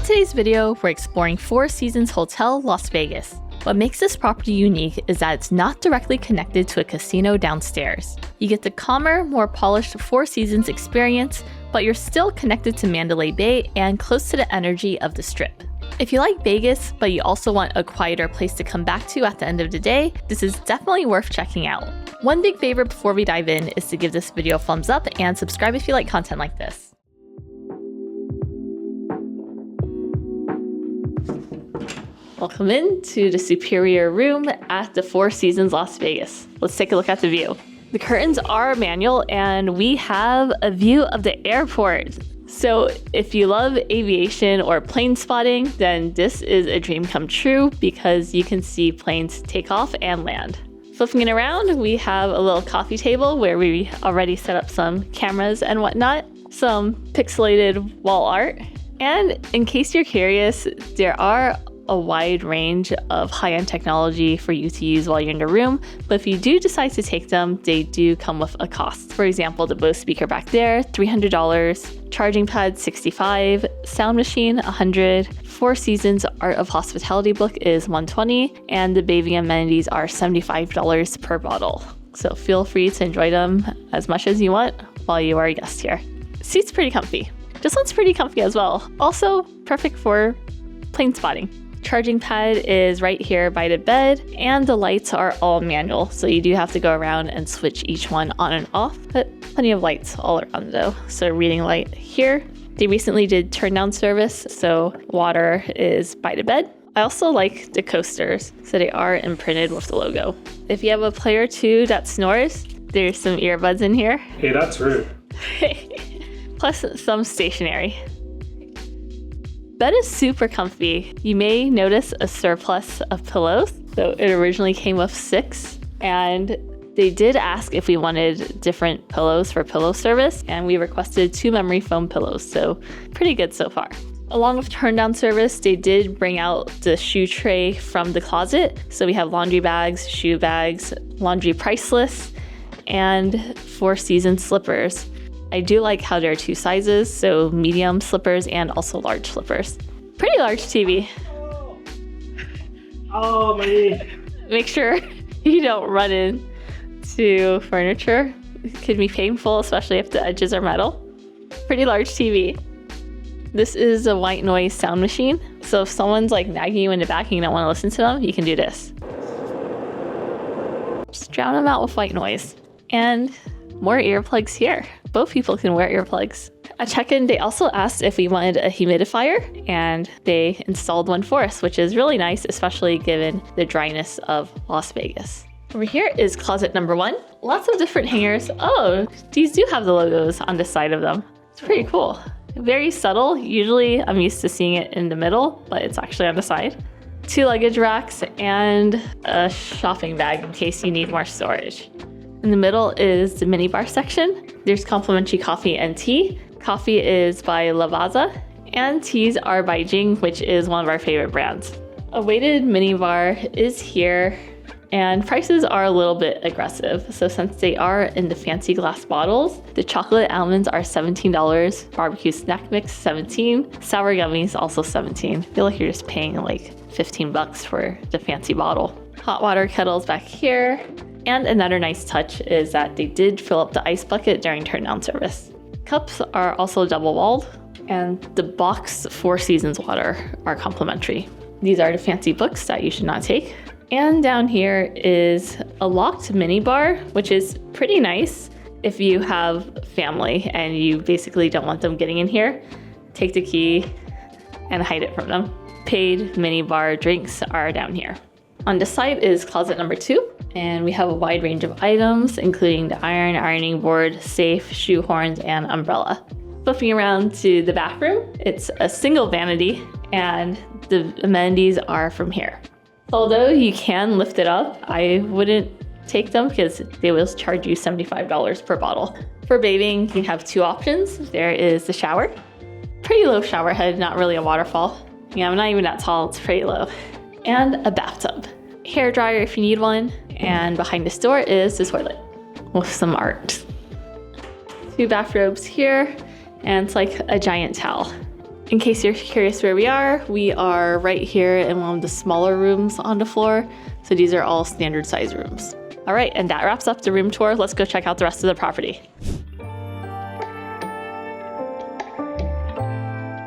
today's video, we're exploring Four Seasons Hotel, Las Vegas. What makes this property unique is that it's not directly connected to a casino downstairs. You get the calmer, more polished Four Seasons experience, but you're still connected to Mandalay Bay and close to the energy of the Strip. If you like Vegas, but you also want a quieter place to come back to at the end of the day, this is definitely worth checking out. One big favor before we dive in is to give this video a thumbs up and subscribe if you like content like this. Welcome in to the superior room at the Four Seasons Las Vegas. Let's take a look at the view. The curtains are manual and we have a view of the airport. So if you love aviation or plane spotting, then this is a dream come true because you can see planes take off and land. Flipping it around, we have a little coffee table where we already set up some cameras and whatnot, some pixelated wall art. And in case you're curious, there are a wide range of high-end technology for you to use while you're in the room, but if you do decide to take them, they do come with a cost. For example, the Bose speaker back there, $300, charging pad, $65, sound machine, $100, Four Seasons Art of Hospitality book is $120, and the bathing amenities are $75 per bottle. So feel free to enjoy them as much as you want while you are a guest here. Seat's pretty comfy. This one's pretty comfy as well. Also perfect for plane spotting. Charging pad is right here by the bed, and the lights are all manual, so you do have to go around and switch each one on and off, but plenty of lights all around though. So reading light here. They recently did turn down service, so water is by the bed. I also like the coasters, so they are imprinted with the logo. If you have a player or two that snores, there's some earbuds in here. Hey, that's rude. Plus some stationery. Bed is super comfy. You may notice a surplus of pillows. So it originally came with 6, and they did ask if we wanted different pillows for pillow service, and we requested 2 memory foam pillows, so pretty good so far. Along with turn down service, they did bring out the shoe tray from the closet. So we have laundry bags, shoe bags, laundry price lists, and Four Seasons slippers. I do like how there are 2 sizes, so medium slippers and also large slippers. Pretty large TV. Oh, my knee. Make sure you don't run into furniture. It can be painful, especially if the edges are metal. Pretty large TV. This is a white noise sound machine. So if someone's like nagging you in the back and you don't want to listen to them, you can do this. Just drown them out with white noise. And more earplugs here. Both people can wear earplugs. At check-in, they also asked if we wanted a humidifier, and they installed one for us, which is really nice, especially given the dryness of Las Vegas. Over here is closet number 1. Lots of different hangers. Oh, these do have the logos on the side of them. It's pretty cool. Very subtle. Usually I'm used to seeing it in the middle, but it's actually on the side. 2 luggage racks and a shopping bag in case you need more storage. In the middle is the minibar section. There's complimentary coffee and tea. Coffee is by Lavazza, and teas are by Jing, which is one of our favorite brands. A weighted minibar is here, and prices are a little bit aggressive. So since they are in the fancy glass bottles, the chocolate almonds are $17, barbecue snack mix $17, sour gummies also $17. I feel like you're just paying like $15 for the fancy bottle. Hot water kettles back here. And another nice touch is that they did fill up the ice bucket during turn down service. Cups are also double walled, and the boxed Four Seasons water are complimentary. These are the fancy books that you should not take. And down here is a locked mini bar, which is pretty nice if you have family and you basically don't want them getting in here. Take the key and hide it from them. Paid mini bar drinks are down here. On this side is closet number 2, and we have a wide range of items, including the ironing board, safe, shoe horns, and umbrella. Flipping around to the bathroom, it's a single vanity, and the amenities are from here. Although you can lift it up, I wouldn't take them because they will charge you $75 per bottle. For bathing, you have 2 options. There is the shower. Pretty low shower head, not really a waterfall. Yeah, I'm not even that tall, it's pretty low. And a bathtub. Hair dryer if you need one, and behind this door is the toilet with some art. 2 bathrobes here, and it's like a giant towel. In case you're curious where we are right here in one of the smaller rooms on the floor. So these are all standard size rooms. All right, and that wraps up the room tour. Let's go check out the rest of the property.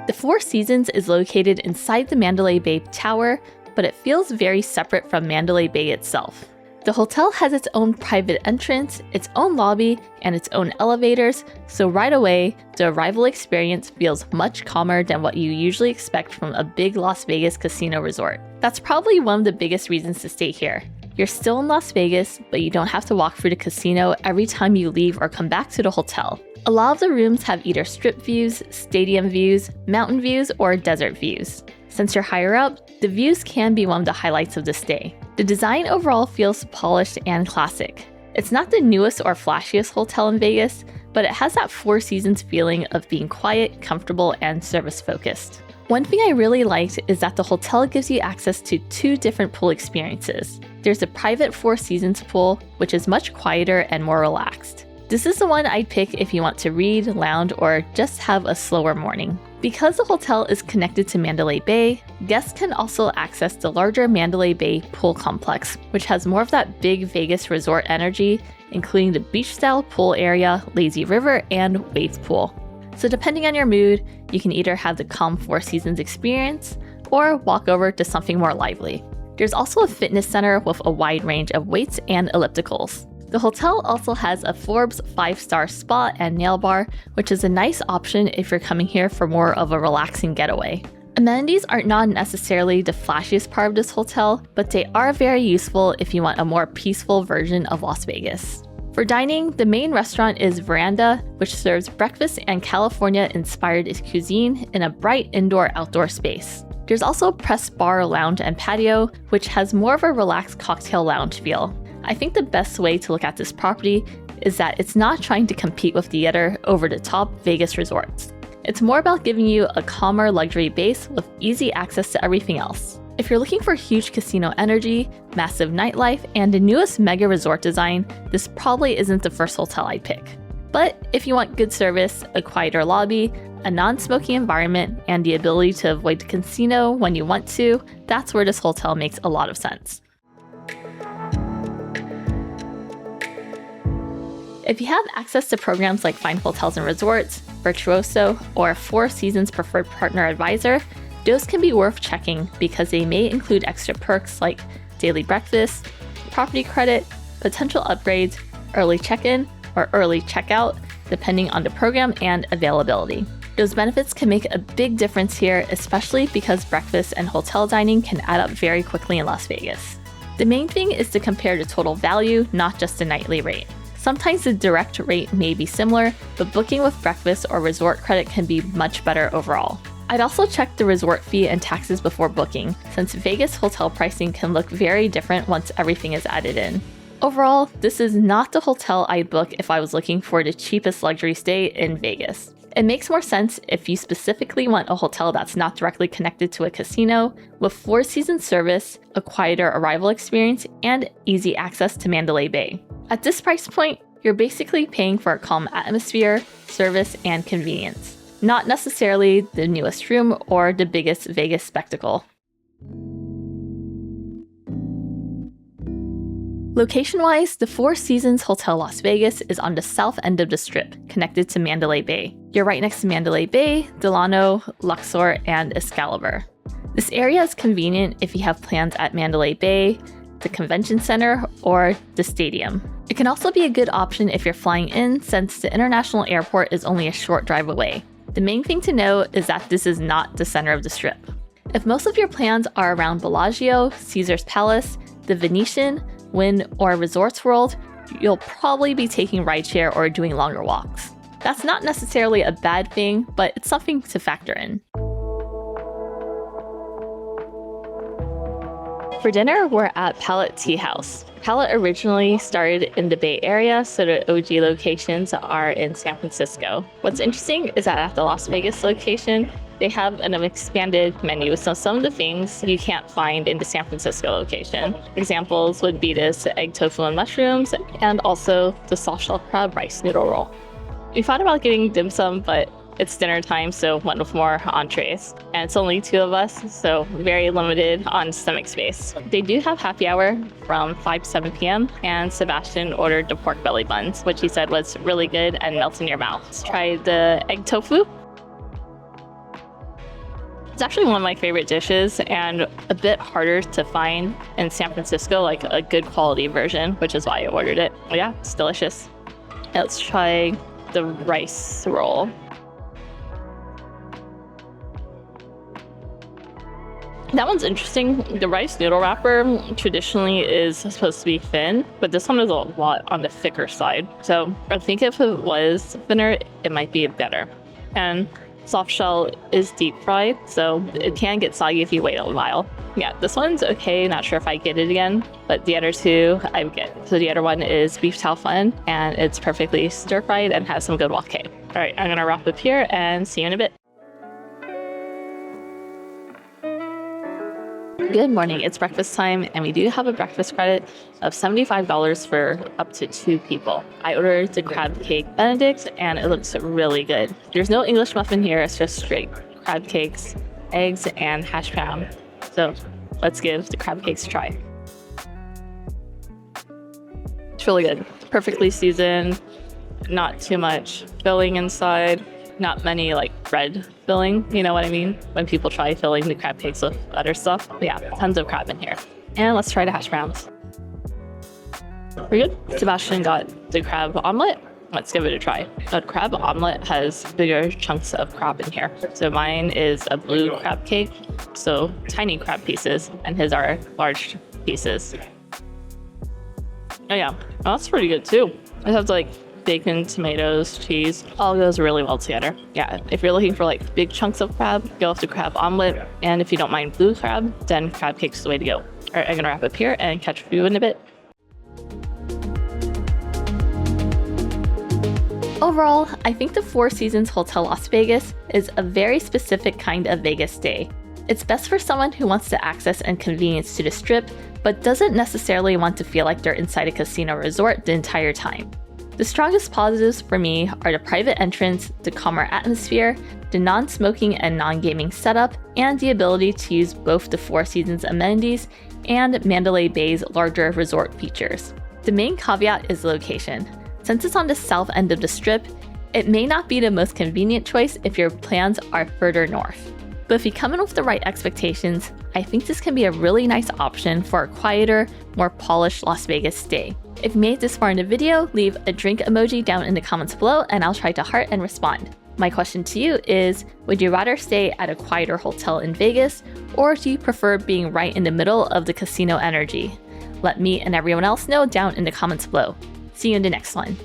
The Four Seasons is located inside the Mandalay Bay Tower, but it feels very separate from Mandalay Bay itself. The hotel has its own private entrance, its own lobby, and its own elevators, so right away, the arrival experience feels much calmer than what you usually expect from a big Las Vegas casino resort. That's probably one of the biggest reasons to stay here. You're still in Las Vegas, but you don't have to walk through the casino every time you leave or come back to the hotel. A lot of the rooms have either strip views, stadium views, mountain views, or desert views. Since you're higher up, the views can be one of the highlights of the stay. The design overall feels polished and classic. It's not the newest or flashiest hotel in Vegas, but it has that Four Seasons feeling of being quiet, comfortable, and service-focused. One thing I really liked is that the hotel gives you access to 2 different pool experiences. There's a private Four Seasons pool, which is much quieter and more relaxed. This is the one I'd pick if you want to read, lounge, or just have a slower morning. Because the hotel is connected to Mandalay Bay, guests can also access the larger Mandalay Bay pool complex, which has more of that big Vegas resort energy, including the beach-style pool area, lazy river, and wave pool. So depending on your mood, you can either have the calm Four Seasons experience or walk over to something more lively. There's also a fitness center with a wide range of weights and ellipticals. The hotel also has a Forbes 5-star spa and nail bar, which is a nice option if you're coming here for more of a relaxing getaway. Amenities aren't not necessarily the flashiest part of this hotel, but they are very useful if you want a more peaceful version of Las Vegas. For dining, the main restaurant is Veranda, which serves breakfast and California-inspired cuisine in a bright indoor-outdoor space. There's also Press Bar, Lounge, and Patio, which has more of a relaxed cocktail lounge feel. I think the best way to look at this property is that it's not trying to compete with the other over-the-top Vegas resorts. It's more about giving you a calmer luxury base with easy access to everything else. If you're looking for huge casino energy, massive nightlife, and the newest mega resort design, this probably isn't the first hotel I'd pick. But if you want good service, a quieter lobby, a non-smoking environment, and the ability to avoid the casino when you want to, that's where this hotel makes a lot of sense. If you have access to programs like Fine Hotels and Resorts, Virtuoso, or Four Seasons Preferred Partner Advisor, those can be worth checking because they may include extra perks like daily breakfast, property credit, potential upgrades, early check-in, or early checkout, depending on the program and availability. Those benefits can make a big difference here, especially because breakfast and hotel dining can add up very quickly in Las Vegas. The main thing is to compare the total value, not just the nightly rate. Sometimes the direct rate may be similar, but booking with breakfast or resort credit can be much better overall. I'd also check the resort fee and taxes before booking, since Vegas hotel pricing can look very different once everything is added in. Overall, this is not the hotel I'd book if I was looking for the cheapest luxury stay in Vegas. It makes more sense if you specifically want a hotel that's not directly connected to a casino, with Four Seasons service, a quieter arrival experience, and easy access to Mandalay Bay. At this price point, you're basically paying for a calm atmosphere, service, and convenience, not necessarily the newest room or the biggest Vegas spectacle. Location-wise, the Four Seasons Hotel Las Vegas is on the south end of the Strip, connected to Mandalay Bay. You're right next to Mandalay Bay, Delano, Luxor, and Excalibur. This area is convenient if you have plans at Mandalay Bay, the convention center, or the stadium. It can also be a good option if you're flying in, since the international airport is only a short drive away. The main thing to know is that this is not the center of the Strip. If most of your plans are around Bellagio, Caesar's Palace, the Venetian, Wynn, or Resorts World, you'll probably be taking rideshare or doing longer walks. That's not necessarily a bad thing, but it's something to factor in. For dinner, we're at Palette Tea House. Palette originally started in the Bay Area, so the OG locations are in San Francisco. What's interesting is that at the Las Vegas location, they have an expanded menu, so some of the things you can't find in the San Francisco location. Examples would be this egg tofu and mushrooms, and also the soft shell crab rice noodle roll. We thought about getting dim sum, but It's dinner time, so went with more entrees. And it's only 2 of us, so very limited on stomach space. They do have happy hour from 5 to 7 p.m. and Sebastian ordered the pork belly buns, which he said was really good and melts in your mouth. Let's try the egg tofu. It's actually one of my favorite dishes and a bit harder to find in San Francisco, like a good quality version, which is why I ordered it. But yeah, it's delicious. Let's try the rice roll. That one's interesting. The rice noodle wrapper traditionally is supposed to be thin, but this one is a lot on the thicker side. So I think if it was thinner, it might be better. And soft shell is deep fried, so it can get soggy if you wait a while. Yeah, this one's okay. Not sure if I get it again, but the other 2 I would get. So the other one is beef tau fun, and it's perfectly stir fried and has some good wok cake. All right, I'm gonna wrap up here and see you in a bit. Good morning, it's breakfast time, and we do have a breakfast credit of $75 for up to 2 people. I ordered the crab cake Benedict, and it looks really good. There's no English muffin here, it's just straight crab cakes, eggs, and hash brown. So let's give the crab cakes a try. It's really good. Perfectly seasoned, not too much filling inside. Not many like bread filling, you know what I mean? When people try filling the crab cakes with other stuff. But yeah, tons of crab in here. And let's try the hash browns. Pretty good. Sebastian got the crab omelet. Let's give it a try. The crab omelet has bigger chunks of crab in here. So mine is a blue crab cake, so tiny crab pieces, and his are large pieces. Oh yeah, well, that's pretty good too. It has like bacon, tomatoes, cheese, all goes really well together. Yeah, if you're looking for like big chunks of crab, go with the crab omelet. And if you don't mind blue crab, then crab cake's the way to go. All right, I'm gonna wrap up here and catch you in a bit. Overall, I think the Four Seasons Hotel Las Vegas is a very specific kind of Vegas stay. It's best for someone who wants the access and convenience to the Strip, but doesn't necessarily want to feel like they're inside a casino resort the entire time. The strongest positives for me are the private entrance, the calmer atmosphere, the non-smoking and non-gaming setup, and the ability to use both the Four Seasons amenities and Mandalay Bay's larger resort features. The main caveat is location. Since it's on the south end of the Strip, it may not be the most convenient choice if your plans are further north. But if you come in with the right expectations, I think this can be a really nice option for a quieter, more polished Las Vegas stay. If you made it this far in the video, leave a drink emoji down in the comments below and I'll try to heart and respond. My question to you is, would you rather stay at a quieter hotel in Vegas, or do you prefer being right in the middle of the casino energy? Let me and everyone else know down in the comments below. See you in the next one.